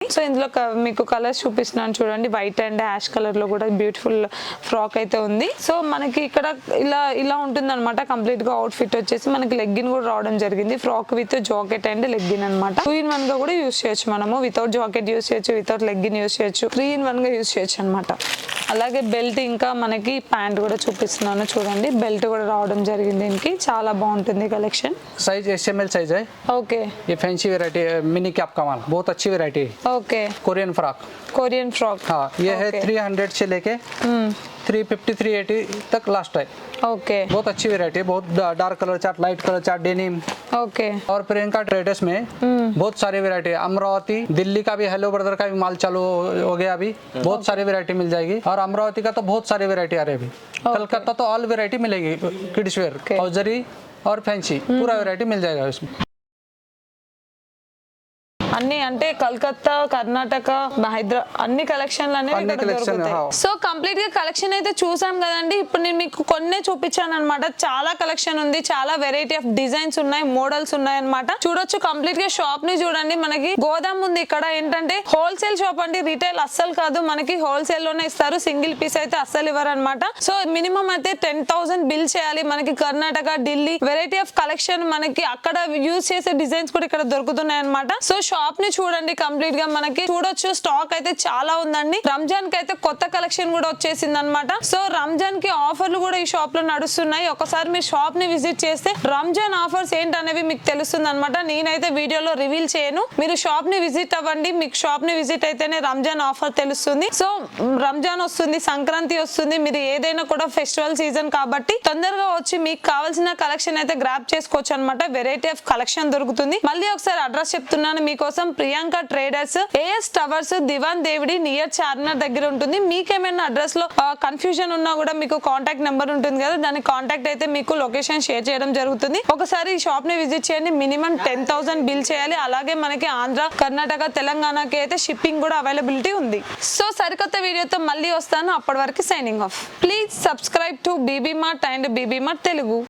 So ఇందులో మీకు colours చూపిస్తున్నాను చూడండి, వైట్ అండ్ యాష్ కలర్ లో కూడా బ్యూటిఫుల్ ఫ్రాక్ అయితే ఉంది. సో మనకి ఇక్కడ ఇలా ఉంటుంది అనమాట. కంప్లీట్ గా అవుట్ ఫిట్ వచ్చేసి మనకి లెగ్గిన్ కూడా రావడం జరిగింది. Frock with jacket and legging అనమాట. 2-in-1 గా కూడా యూస్ చేయొచ్చు మనము. వితౌట్ జాకెట్ యూస్ చేయొచ్చు, వితౌట్ లెగ్గిన్ యూస్ చేయొచ్చు, 3-in-1 గా యూస్ చేయొచ్చు అనమాట. అలాగే బెల్ట్ ఇంకా మనకి ప్యాంట్ కూడా చూపిస్తున్నాను చూడండి. బెల్ట్ కూడా రావడం జరిగింది. దీనికి చాలా బాగుంటుంది కలెక్షన్. साइज SML साइज है. ఓకే, ये फैंसी वैरायटी है, मिनी कैप का माल, बहुत अच्छी वैरायटी है. Okay, Korean frock. Korean frock. हाँ, ये है 300 से लेके 350 380 तक लास्ट है. ओके, बहुत अच्छी वैरायटी है. बहुत dark colour chart, light colour chart, denim. Okay. और प्रियंका ट्रेडर्स में बहुत सारी वैरायटी है. अमरावती, दिल्ली का भी हेलो ब्रदर का भी माल चालू हो गया अभी. बहुत सारी वैरायटी मिल जाएगी. और अमरावती का तो बहुत सारी वैरायटी आ रही है अभी. कलकत्ता तो ऑल वैरायटी मिलेगी. किड्स वेयर, हौजरी और फैंसी पूरा वैरायटी मिल जाएगा इसमें. అన్ని అంటే కలకత్తా, కర్ణాటక, హైదరాబాద్ అన్ని కలెక్షన్లు అనేవి ఇక్కడ దొరుకుతాయి. సో కంప్లీట్ గా కలెక్షన్ అయితే చూసాం కదండి. ఇప్పుడు నేను మీకు కొన్నే చూపించాను అనమాట. చాలా కలెక్షన్ ఉంది, చాలా వెరైటీ ఆఫ్ డిజైన్స్ ఉన్నాయి, మోడల్స్ ఉన్నాయి అనమాట. చూడొచ్చు కంప్లీట్ గా షాప్ ని చూడండి. మనకి గోదాం ఉంది. ఇక్కడ ఏంటంటే హోల్సేల్ షాప్ అండి, రీటైల్ అస్సలు కాదు. మనకి హోల్సేల్ లోనే ఇస్తారు, సింగిల్ పీస్ అయితే అస్సలు ఇవ్వరు అనమాట. సో మినిమం అయితే 10,000 బిల్ చేయాలి. మనకి Karnataka, Delhi variety of collection మనకి అక్కడ యూజ్ చేసే డిజైన్స్ కూడా ఇక్కడ దొరుకుతున్నాయి అనమాట. సో షాప్ ని చూడండి. కంప్లీట్ గా మనకి చూడొచ్చు స్టాక్ అయితే చాలా ఉందండి. రంజాన్ కి అయితే కొత్త కలెక్షన్ కూడా వచ్చేసింది అనమాట. సో రంజాన్ కి ఆఫర్లు కూడా ఈ షాప్ లో నడుస్తున్నాయి. ఒకసారి మీ షాప్ ని విజిట్ చేస్తే రంజాన్ ఆఫర్స్ ఏంటనేవి మీకు తెలుస్తుంది అనమాట. నేనైతే వీడియోలో రివీల్ చేయను. మీరు షాప్ ని విజిట్ అవ్వండి. మీకు షాప్ ని విజిట్ అయితేనే రంజాన్ ఆఫర్ తెలుస్తుంది. సో రంజాన్ వస్తుంది, సంక్రాంతి వస్తుంది, మీరు ఏదైనా కూడా ఫెస్టివల్ సీజన్ కాబట్టి తొందరగా వచ్చి మీకు కావాల్సిన కలెక్షన్ అయితే గ్రాప్ చేసుకోవచ్చు అనమాట. వెరైటీ ఆఫ్ కలెక్షన్ దొరుకుతుంది. మళ్ళీ ఒకసారి అడ్రస్ చెప్తున్నాను మీకోసం. ప్రియాంక ట్రేడర్స్, AS టవర్స్, దివాన్ దేవిడి నియర్ చార్మినార్ దగ్గర ఉంటుంది. మీకేమైనా అడ్రస్ లో కన్ఫ్యూజన్ ఉన్నా కూడా మీకు కాంటాక్ట్ నెంబర్ ఉంటుంది కదా, దాని కాంటాక్ట్ అయితే మీకు లొకేషన్ షేర్ చేయడం జరుగుతుంది. ఒకసారి ఈ షాప్ ని విజిట్ చేయండి. మినిమం 10,000 బిల్ చేయాలి. అలాగే మనకి ఆంధ్ర, కర్ణాటక, తెలంగాణకి అయితే షిప్పింగ్ కూడా అవైలబిలిటీ ఉంది. సో సరికొత్త వీడియోతో మళ్ళీ వస్తాను. అప్పటి వరకు signing off. Please subscribe to BB Mart and BB Mart Telugu.